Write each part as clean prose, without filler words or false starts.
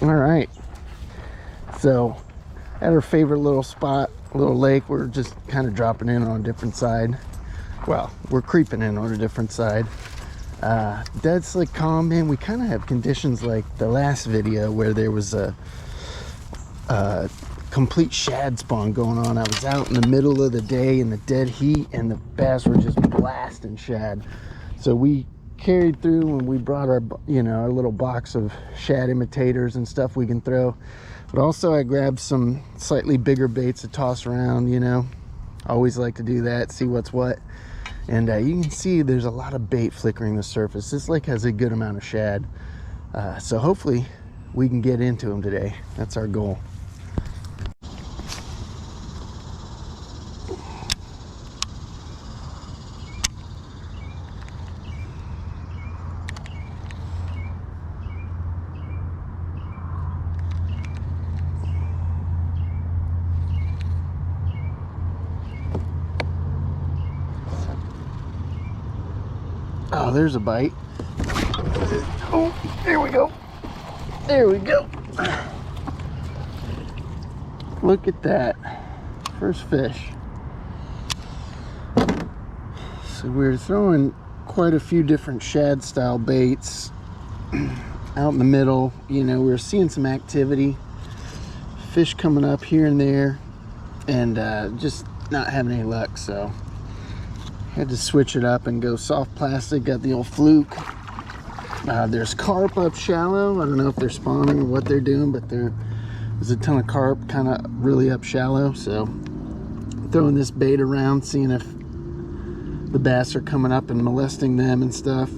All right, so at our favorite little spot, little lake, we're just kind of dropping in on a different side. Well, we're creeping in on a different side. Dead slick calm, man. We kind of have conditions like the last video where there was a complete shad spawn going on. I was out in the middle of the day in the dead heat, and the bass were just blasting shad. So we carried through and we brought our, our little box of shad imitators and stuff we can throw. But also I grabbed some slightly bigger baits to toss around, Always like to do that, see what's what. And you can see there's a lot of bait flickering the surface. This lake has a good amount of shad. So hopefully we can get into them today. That's our goal. Oh, there's a bite. Oh, there we go. There we go. Look at that. First fish. So we're throwing quite a few different shad style baits out in the middle. We're seeing some activity. Fish coming up here and there, and just not having any luck, so had to switch it up and go soft plastic. Got the old fluke. There's carp up shallow. I don't know if they're spawning or what they're doing, but there's a ton of carp kind of really up shallow. So throwing this bait around, seeing if the bass are coming up and molesting them and stuff.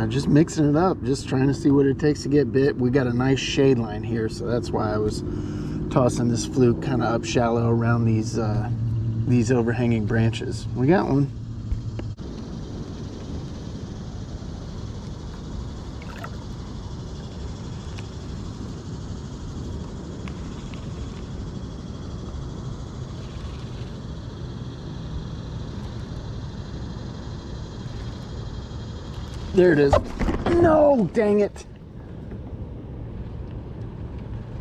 Just mixing it up, just trying to see what it takes to get bit. We got a nice shade line here, so that's why I was tossing this fluke kind of up shallow around these overhanging branches. We got one. There it is. No, dang it.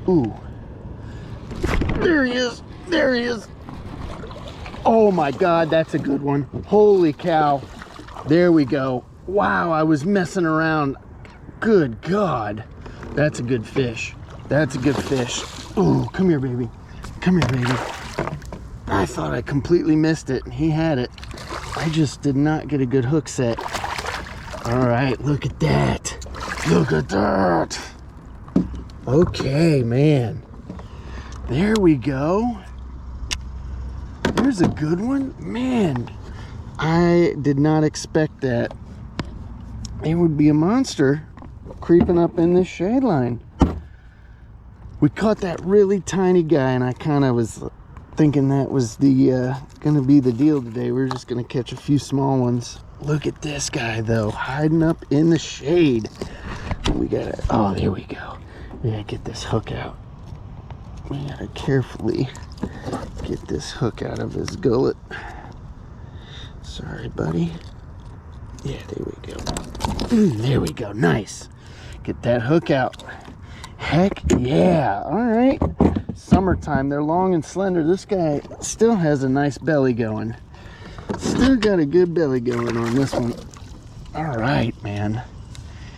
Ooh. There he is. There he is. Oh my God, that's a good one. Holy cow. There we go. Wow, I was messing around. Good God. That's a good fish. That's a good fish. Ooh, come here, baby. Come here, baby. I thought I completely missed it. He had it. I just did not get a good hook set. All right, look at that. Look at that. Okay, man. There we go. There's a good one. Man, I did not expect that. It would be a monster creeping up in this shade line. We caught that really tiny guy, and I kind of was thinking that was the gonna be the deal today. We're just gonna catch a few small ones. Look at this guy though, hiding up in the shade. We gotta, oh, there we go. We gotta get this hook out. We gotta carefully get this hook out of his gullet. Sorry, buddy. Yeah, there we go. There we go, nice. Get that hook out. Heck yeah, all right. Summertime, they're long and slender. This guy still has a nice belly going. Still got a good belly going on this one. All right, man.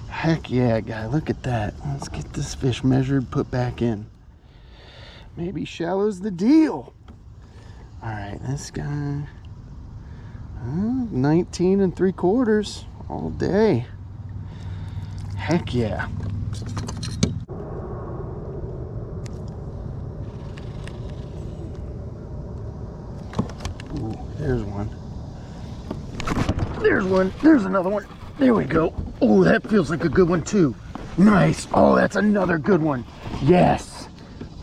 Heck yeah, guy, look at that. Let's get this fish measured, put back in. Maybe shallow's the deal. All right, this guy, 19 3/4 all day. Heck yeah. Ooh, there's one. There's one. There's another one. There we go. Oh, that feels like a good one too. Nice. Oh, that's another good one. Yes.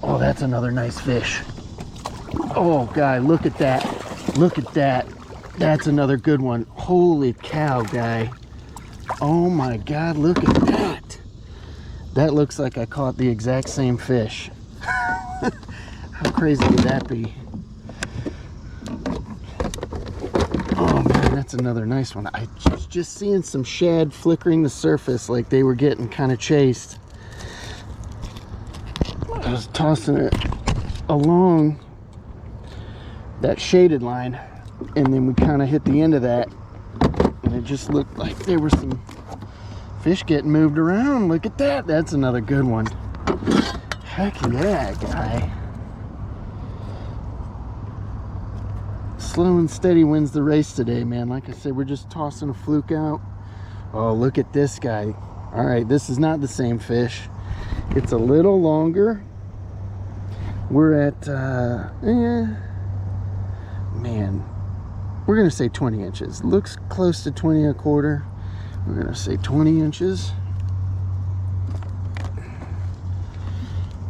Oh, that's another nice fish. Oh, guy, look at that. Look at that. That's another good one. Holy cow, guy. Oh my God, look at that. That looks like I caught the exact same fish. How crazy would that be? Oh man, that's another nice one. I was just seeing some shad flickering the surface like they were getting kind of chased. I was tossing it along that shaded line, and then we kind of hit the end of that, and it just looked like there were some fish getting moved around. Look at that. That's another good one. Heck yeah, guy. Slow and steady wins the race today, man. Like I said, we're just tossing a fluke out. Oh, look at this guy. All right, this is not the same fish. It's a little longer. We're at man, we're gonna say 20 inches. Looks close to 20 and a quarter. We're gonna say 20 inches.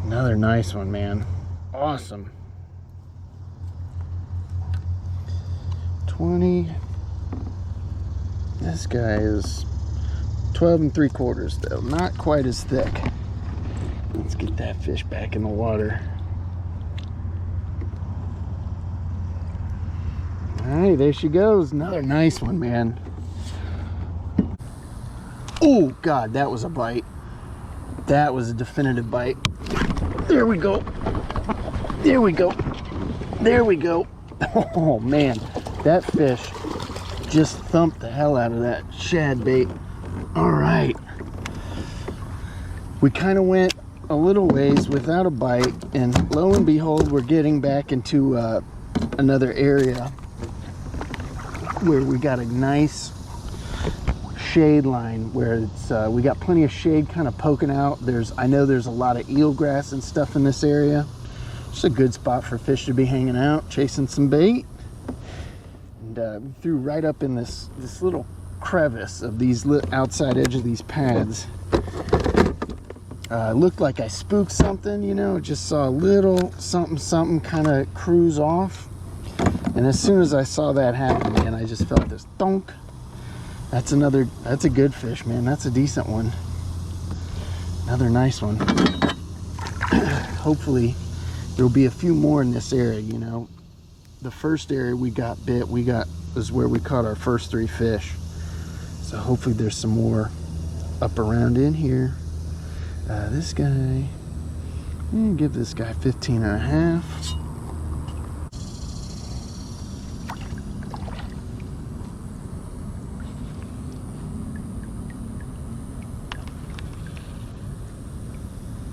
Another nice one, man. Awesome. 20. This guy is 12 3/4 though, not quite as thick. Let's get that fish back in the water. All right, there she goes. Another nice one, man. Oh God, that was a bite. That was a definitive bite. There we go. There we go. There we go. Oh man, that fish just thumped the hell out of that shad bait. All right, we kind of went a little ways without a bite, and lo and behold, we're getting back into another area where we got a nice shade line where it's we got plenty of shade kind of poking out. I know there's a lot of eelgrass and stuff in this area. It's a good spot for fish to be hanging out, chasing some bait. And we threw right up in this little crevice of these outside edge of these pads. Looked like I spooked something, you know, just saw a little something kind of cruise off. And as soon as I saw that happen, man, I just felt this thunk. That's a good fish, man. That's a decent one. Another nice one. Hopefully there'll be a few more in this area, you know. The first area we got bit, was where we caught our first 3 fish. So hopefully there's some more up around in here. This guy, I'm gonna give this guy 15 and a half.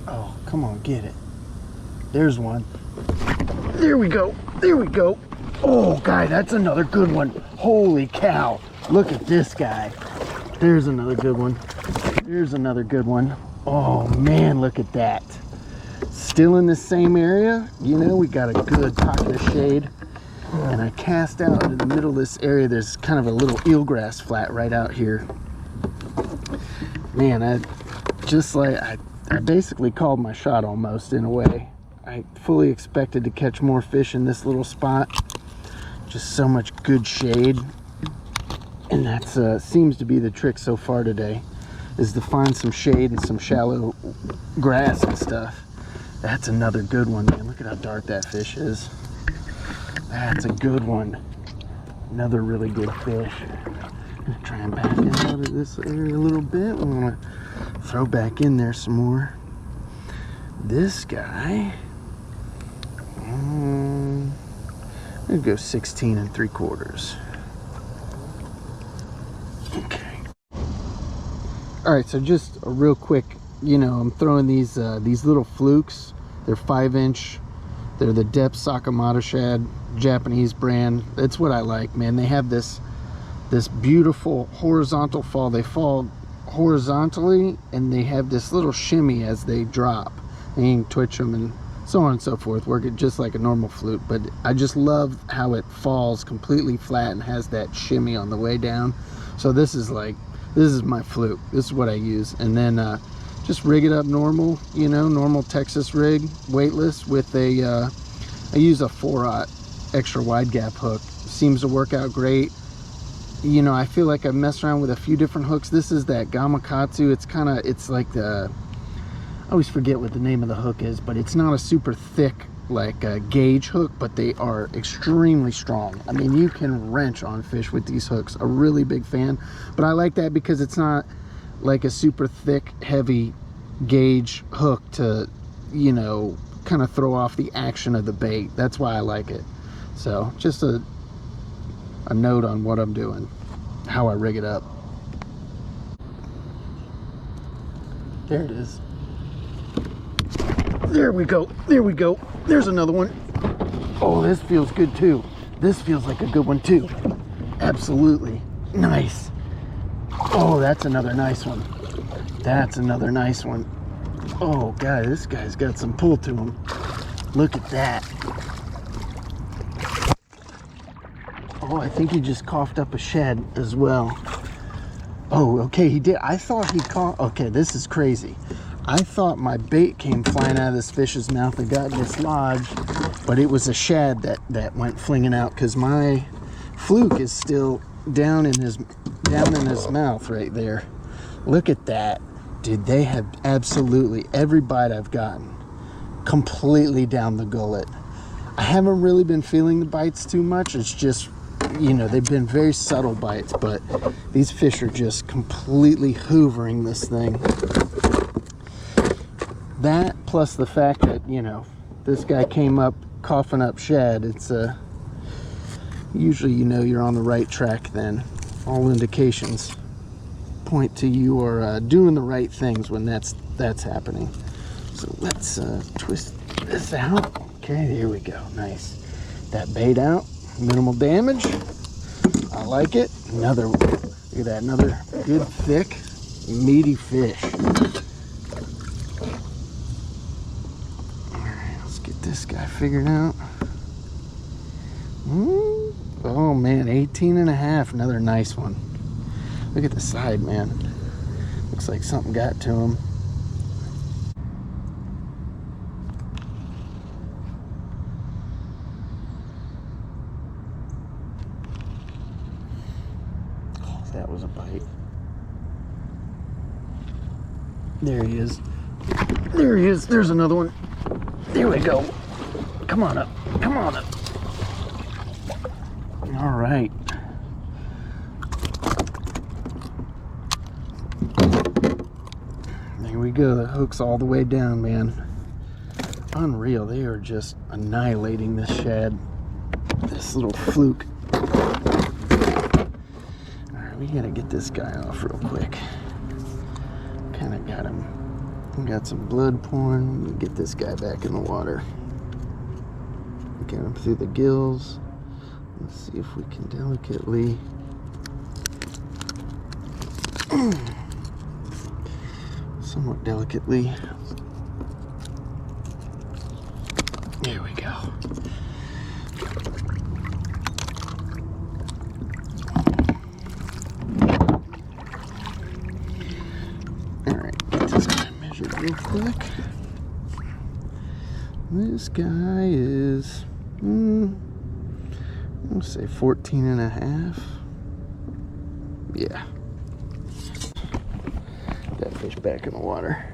Oh, come on, get it. There's one. There we go. There we go. Oh, guy, that's another good one. Holy cow. Look at this guy. There's another good one. There's another good one. Oh, man, look at that. Still in the same area. You know, we got a good pocket of shade. And I cast out into the middle of this area. There's kind of a little eelgrass flat right out here. Man, I basically called my shot almost, in a way. I fully expected to catch more fish in this little spot. Just so much good shade. And that seems to be the trick so far today, is to find some shade and some shallow grass and stuff. That's another good one, man. Look at how dark that fish is. That's a good one. Another really good fish. I'm gonna try and back in out of this area a little bit. I'm gonna throw back in there some more. This guy, I'm gonna go 16 3/4. Okay. All right, so just a real quick, you know, I'm throwing these little flukes. They're 5-inch. They're the Depth Sakamata shad, Japanese brand. That's what I like, man. They have this beautiful horizontal fall. They fall horizontally, and they have this little shimmy as they drop. And you can twitch them and so on and so forth, work it just like a normal fluke. But I just love how it falls completely flat and has that shimmy on the way down. So this is my fluke. This is what I use. And then just rig it up normal, you know, normal Texas rig, weightless, with I use a 4/0 extra wide gap hook. Seems to work out great. You know, I feel like I've messed around with a few different hooks. This is that Gamakatsu. It's like I always forget what the name of the hook is, but it's not a super thick like a gauge hook, but they are extremely strong. I mean, you can wrench on fish with these hooks. A really big fan, but I like that because it's not like a super thick, heavy gauge hook to, you know, kind of throw off the action of the bait. That's why I like it. So just a note on what I'm doing, how I rig it up. There it is. There we go. There we go. There's another one. Oh, this feels good too. This feels like a good one too. Absolutely. Nice. Oh, that's another nice one. That's another nice one. Oh, God, this guy's got some pull to him. Look at that. Oh, I think he just coughed up a shad as well. Oh, okay, he did. I thought he caught... Okay, this is crazy. I thought my bait came flying out of this fish's mouth and got dislodged, but it was a shad that went flinging out, because my fluke is still down in his mouth right there. Look at that. Dude, they have absolutely every bite I've gotten completely down the gullet. I haven't really been feeling the bites too much. It's just, you know, they've been very subtle bites, but these fish are just completely hoovering this thing. That plus the fact that, you know, this guy came up coughing up shad, it's usually, you know, you're on the right track then. All indications point to you are doing the right things when that's happening. So let's twist this out. Okay, here we go. Nice. That bait out, minimal damage. I like it. Another, look at that, another good thick meaty fish. All right, let's get this guy figured out. Oh man, 18.5, another nice one. Look at the side, man. Looks like something got to him. Oh, that was a bite. There he is. There he is. There's another one. There we go. Come on up. Come on up. All right. There we go. The hook's all the way down, man. Unreal. They are just annihilating this shad. This little fluke. All right, we gotta get this guy off real quick. Kind of got him. We got some blood pouring. Get this guy back in the water. Get him through the gills. Let's see if we can delicately. Somewhat delicately. There we go. All right, get this guy measured real quick. This guy is, I'll say 14.5. Yeah. That fish back in the water.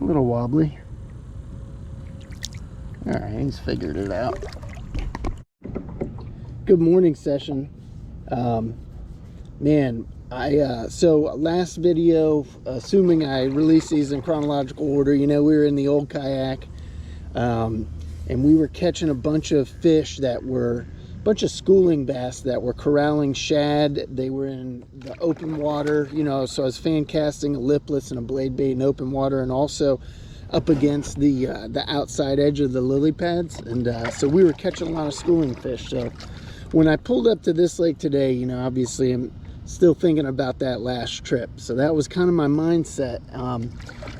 A little wobbly. All right, he's figured it out. Good morning session. Man, so last video, assuming I released these in chronological order, you know, we were in the old kayak, and we were catching a bunch of fish that were, bunch of schooling bass that were corralling shad. They were in the open water, you know, so I was fan casting a lipless and a blade bait in open water, and also up against the outside edge of the lily pads. And so we were catching a lot of schooling fish. So when I pulled up to this lake today, you know, obviously I'm still thinking about that last trip. So that was kind of my mindset.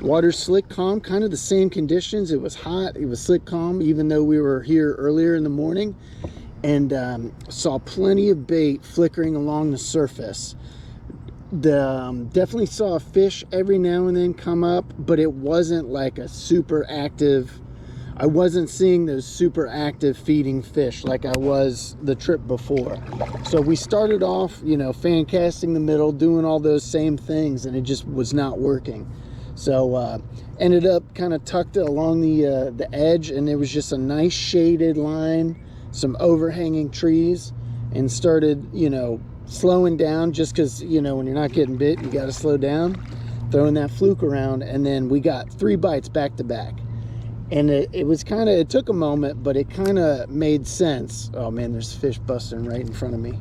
Water slick, calm, kind of the same conditions. It was hot, it was slick, calm, even though we were here earlier in the morning. And saw plenty of bait flickering along the surface. Definitely saw a fish every now and then come up, but it wasn't like a super active, I wasn't seeing those super active feeding fish like I was the trip before. So we started off, you know, fan casting the middle, doing all those same things, and it just was not working. So ended up kind of tucked along the edge, and it was just a nice shaded line, some overhanging trees, and started, you know, slowing down, just because, you know, when you're not getting bit, you got to slow down. throwing that fluke around, and then we got 3 bites back to back. And it was kind of, it took a moment, but it kind of made sense. Oh man, there's fish busting right in front of me.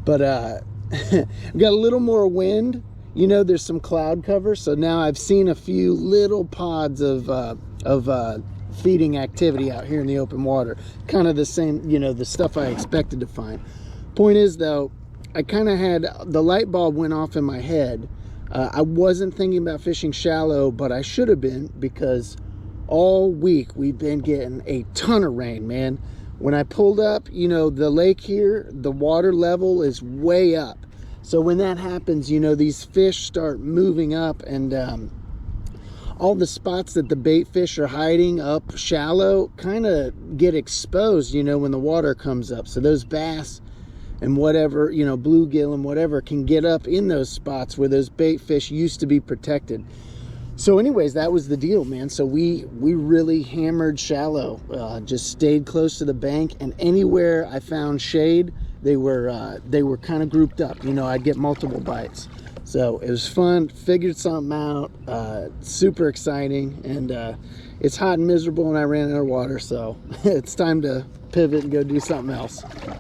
But we got a little more wind. You know, there's some cloud cover, so now I've seen a few little pods of feeding activity out here in the open water. Kind of the same, you know, the stuff I expected to find. Point is though, I kind of had, the light bulb went off in my head. I wasn't thinking about fishing shallow, but I should have been, because all week we've been getting a ton of rain, man. When I pulled up, you know, the lake here, the water level is way up. So when that happens, you know, these fish start moving up, and all the spots that the bait fish are hiding up shallow kind of get exposed, you know, when the water comes up. So those bass and whatever, you know, bluegill and whatever can get up in those spots where those bait fish used to be protected. So anyways, that was the deal, man. So we really hammered shallow, just stayed close to the bank, and anywhere I found shade, they were kind of grouped up. You know, I'd get multiple bites. So it was fun, figured something out, super exciting, and it's hot and miserable and I ran out of water, so it's time to pivot and go do something else.